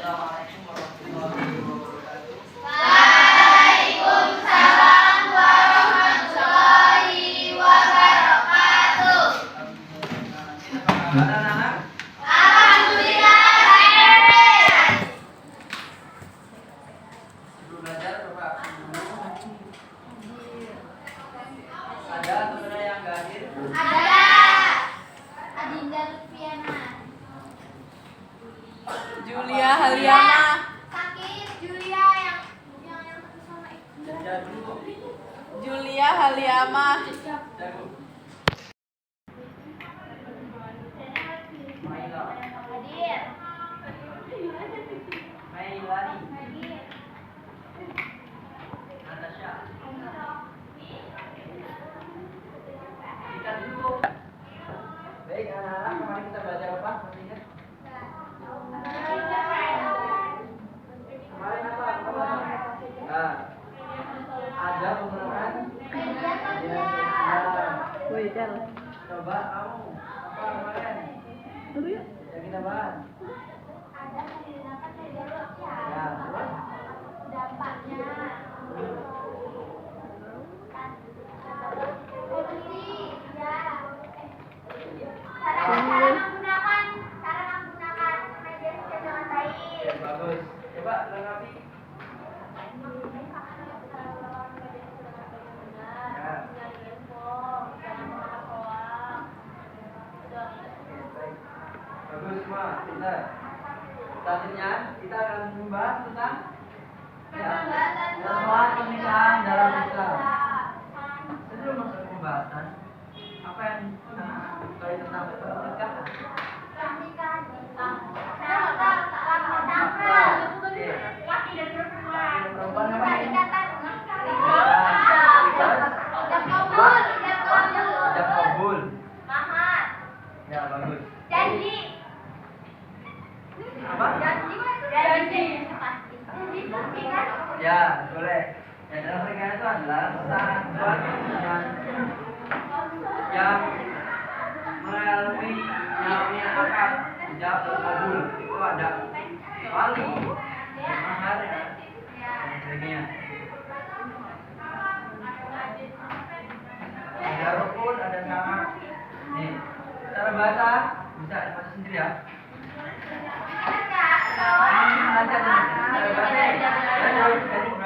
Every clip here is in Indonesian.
Assalamualaikum warahmatullahi wabarakatuh. Waalaikumsalam warahmatullahi wabarakatuh. Apa kabar anak-anak? Alhamdulillah sehat. Sebelum belajar coba dulu. Ada teman yang nggak hadir? Ada Adinda Lutfiana. Julia Haliana. Sakit Julia yang satu sama itu. Belajar dulu. Julia Haliama. Jago. Maila. Hadir. Mailani. Hadir. Natasha. Ikan dulu. Baik anak-anak, kemarin kita belajar apa? Masih ingat? Kemarin apa? Nah, ada penggunaan media sosial. Coba kamu apa kemarin? Yang kita bahas. Ada menggunakan media sosial. Ya, terus? Dampaknya. Cara menggunakan media sosial dengan baik. Ya, bagus. Coba lengkapi. Ya. Baik. Bagus semua, pintar. Selanjutnya kita akan membahas tentang pertemuan pernikahan dalam Islam. Sebelum masuk ke pembahasan, apa yang tahu tentang pernikahan? Laki dan perempuan apa ini? Ijab kabul. Ya, bagus. Apa? Ya, boleh. Ya, dalam pernikahan itu adalah satu hubungan yang melalui namanya akad ijab kabul. Itu ada wali, mahar, dan sebagainya. Ada rukun, ada syarat. Nih, cara bahasa bisa baca sendiri ya.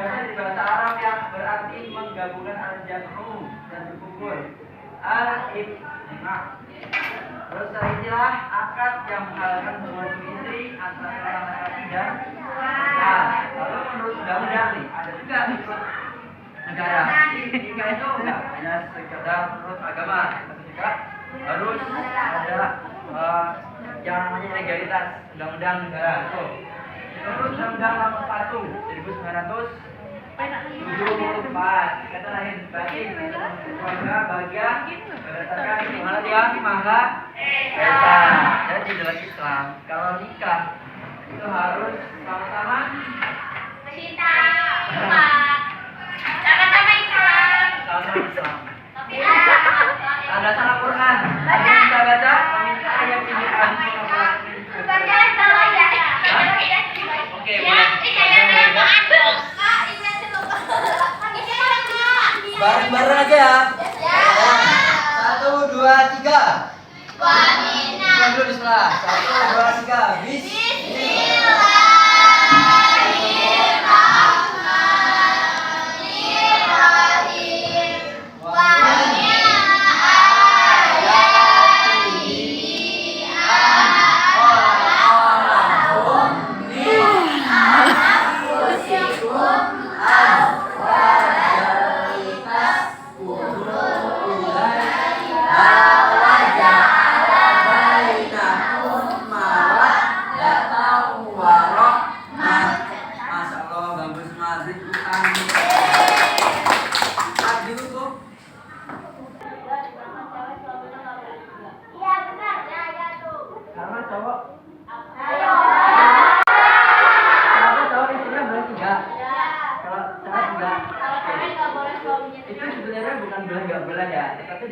Dari bahasa Arab yang berarti menggabungkan al-jam'u dan berkumpul. Al-ibtimah. Terus istilah akad yang menghalalkan hubungan suami istri antara seorang laki-laki dan perempuan. Lalu menurut undang-undang nih, ada juga menurut negara. Nikah itu enggak hanya sekedar menurut agama, tapi juga harus ada yang namanya legalitas undang-undang negara. Itu menurut Undang-Undang Nomor 1 1974 kata lahir batin keluarga bagian berdasarkan iman yang maha esa. Jadi dalam Islam kalau nikah itu harus sama-sama sama-sama Islam. Tanda salah Quran. Bisa baca meminta ayat ini Oke, boleh. Bareng-bareng aja ya. 1, 2, 3. Bukan dulu bismillah. 1, 2, 3. Bismillah.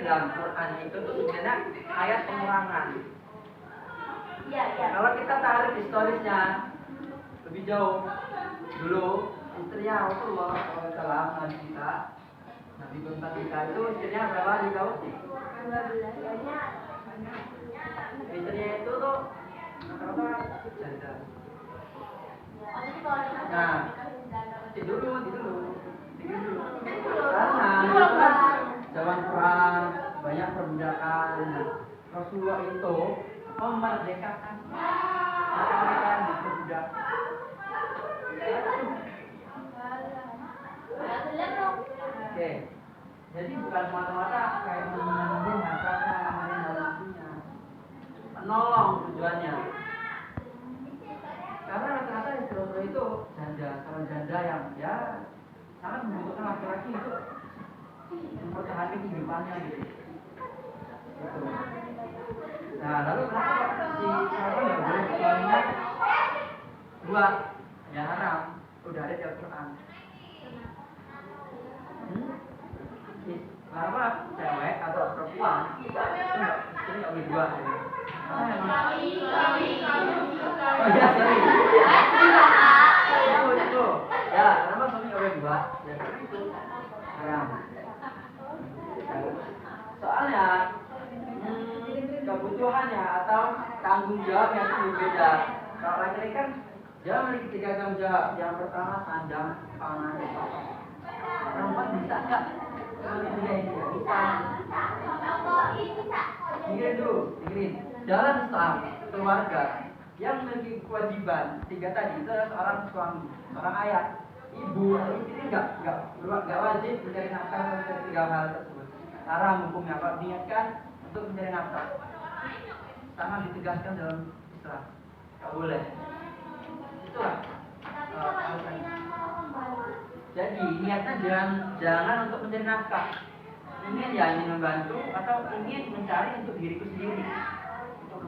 Dalam Quran itu tuh sebenarnya ayat pengurangan. Iya. Kalau kita tarik historisnya, lebih jauh. Dulu istrinya Rasulullah SAW Nabi kita, Nabi bangsa kita itu istrinya berapa hari tahu? 12. Istrinya itu tuh rata-rata janda. Nah, tidur dulu. Karena zaman perang banyak perbudakan. Nah, Rasulullah itu memerdekakan mereka yang diperbudak. Oke, jadi bukan semata-mata kayak menanggung hartanya, main dalam punya, menolong tujuannya. Karena rata-rata istri itu calon janda yang ya sangat membutuhkan laki-laki untuk mempertahankan kehidupannya gitu. Nah, lalu kenapa si sahabat nggak boleh suaminya dua? Ya haram, udah ada di Al-Quran. Kenapa cewek atau perempuan itu nggak boleh dua? Oh ya, sorry. Itu. Ya, kenapa suami nggak boleh dua? Ya, itu haram. Soalnya kebutuhannya atau tanggung jawabnya itu berbeda. Kalau laki-laki kan dia memiliki 3 tanggung jawab. Yang pertama sandang, pangan, dan papan. Perempuan bisa nggak? Bisa. Dengerin. Dalam Islam keluarga yang memiliki kewajiban 3 tadi itu adalah seorang suami, seorang ayah, ibu, istri nggak wajib mencari nafkah untuk 3 hal tersebut. Haram hukumnya kalau niatkan untuk mencari nafkah. Sangat ditegaskan dalam Islam. Nggak boleh. Itulah alasannya. Jadi niatnya jangan untuk mencari nafkah. Ingin membantu atau ingin mencari untuk diriku sendiri, untuk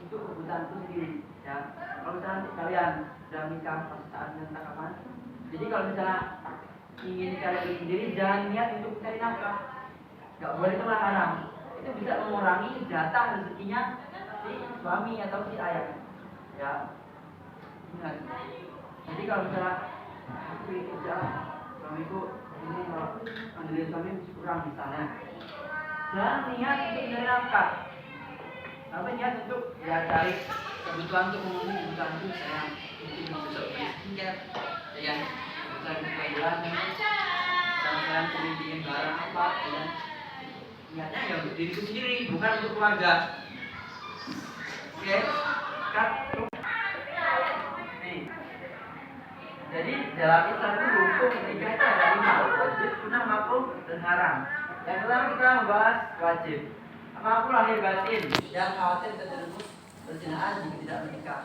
kebutuhanku sendiri. Ya, kalau misalnya kalian sudah nikah pada saatnya entah kapan. Jadi kalau misalnya ingin cari diri sendiri, jangan niat untuk mencari nafkah. Nggak boleh, itu haram. Itu bisa mengurangi jatah rezekinya si suami atau si ayah. Ya, ingat. Jadi kalau misalnya aku kerja, suamiku ini kalau andilin suami masih kurang misalnya, jangan niat untuk mencari nafkah, tapi niat untuk ya cari kebutuhan untuk memenuhi kebutuhan itu. Saya mungkin untuk beli skincare, ya kebutuhan bulanan, jangan sering bikin barang apa, ya niatnya ya untuk diriku sendiri, bukan untuk keluarga. Oke, cut. Nih. Jadi dalam Islam itu hukum ketiga itu ada 5: wajib, sunnah, makruh, dan haram. Yang pertama kita membahas wajib. Makruh lahir batin yang khawatir terjerumus perzinahan jika tidak menikah.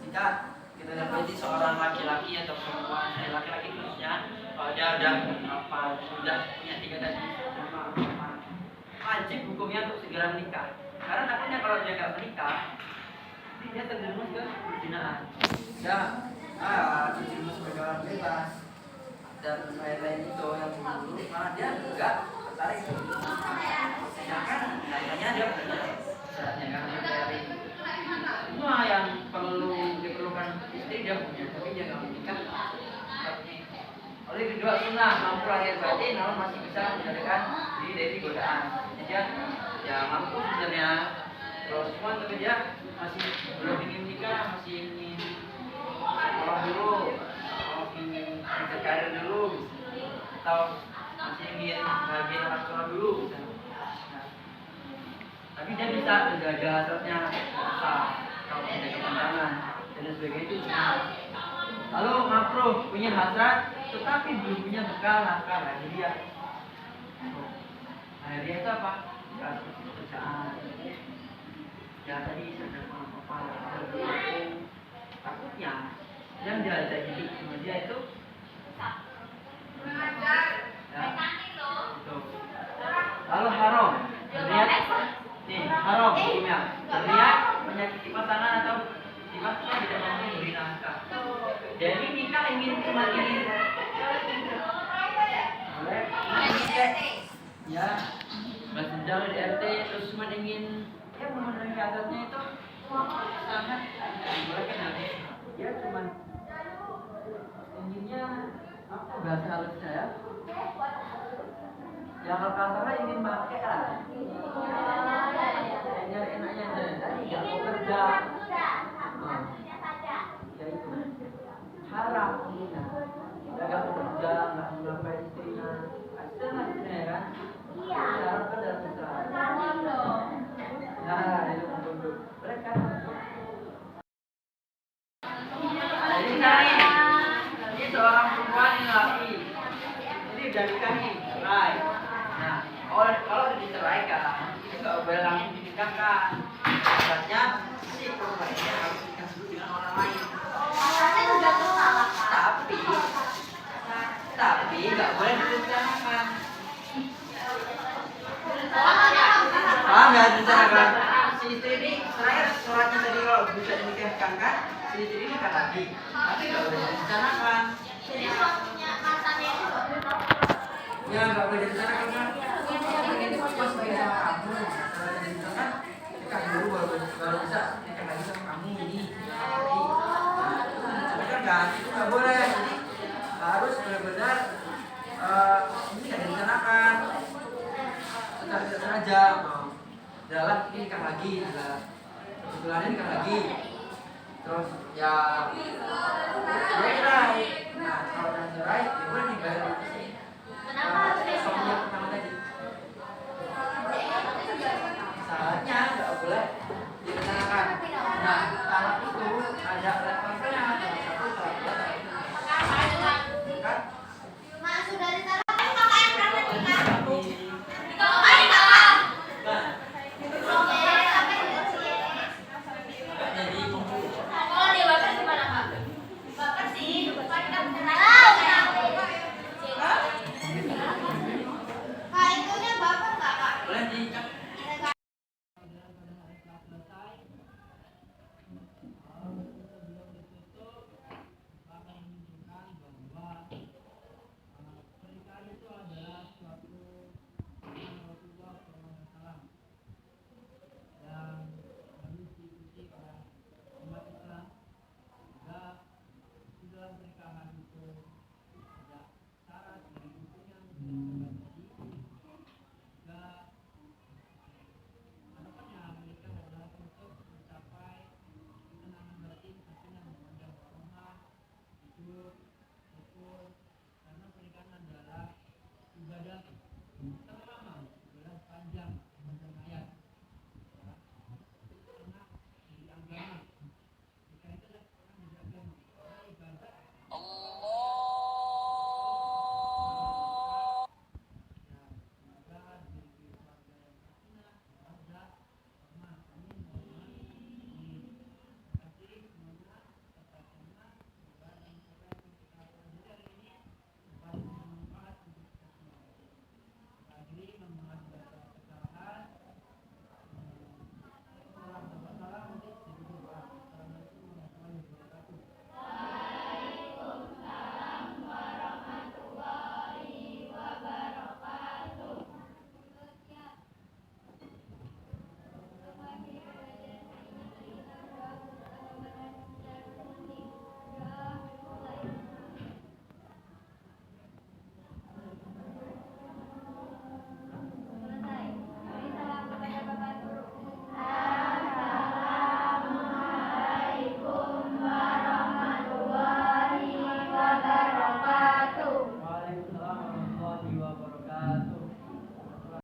Jika kita dapati seorang laki-laki atau perempuan, laki-laki khususnya, kalau dia sudah punya 3 dan 5, wajib hukumnya untuk segera menikah. Karena takutnya kalau dia nggak menikah, dia terjerumus ke perzinahan. Ya, terjerumus sebagai orang bebas dan lain-lain itu yang dulu, malah dia enggak tertarik. Sedangkan kayaknya dia punya syaratnya karena dari semua yang diperlukan istri dia punya, tapi dia nggak menikah. Oleh kedua, sunnah mampu lahir batin, namun masih bisa menjadikan diri dari godaan. Jadi ya mampu sebenarnya, kalau semua tapi dia masih belum ingin menikah, masih ingin sekolah dulu, atau ingin kerja karir dulu, atau masih ingin bahagia orang tua dulu, misalnya. Nah, tapi dia bisa menjaga hasratnya, kalau tidak kepanjangan dan sebagainya itu semua. Lalu makruh punya hasrat, tetapi belum punya bekal nafkah. Jadi dia, dia itu apa? Kerjaan. Ya tadi sedang apa? Takutnya yang diajak hidup sama dia itu ya, itu. Lalu haram, berniat nih haram hukumnya berniat menyakiti pasangan atau tiba-tiba tidak mampu memberi nafkah. Jadi nikah cuma ingin ya bersenjang di RT terus cuma ingin memenuhi adatnya itu sangat boleh kan ya cuma apa bahasa halusnya ya? Yang kalau kasarnya ingin pakai kan? Nyari enaknya aja, tadi nggak mau kerja. Ya itu harap ya. Nggak mau kerja, nggak mau ngapain istrinya. Kasian lah istrinya ya kan? Harap kan dalam Islam. Nah, itu penduduk. Mereka. Jadi ini seorang perempuan yang laki. Ini udah nikah nih, cerai. Nah, kalau udah diceraikan, itu nggak boleh langsung dinikahkan. Sebenarnya si perempuan ini harus nikah dulu dengan orang lain. Tapi nggak boleh direncanakan. Paham ya direncanakan? Si istri ini terakhir suratnya tadi kalau bisa dinikahkan kan, si istri ini nikah lagi. Tapi nggak boleh direncanakan. Jadi suaminya mantannya itu nggak boleh tahu. Ya nggak boleh direncanakan kan? Pengen pas lagi sama kamu, kalau direncanakan nikah dulu baru bisa nikah lagi sama kamu ini. Nah, itu direncanakan kan? Itu nggak boleh. Jadi harus benar-benar ini nggak direncanakan. Secara aja. Dalam ini nikah lagi, kebetulan nikah lagi. Terus ya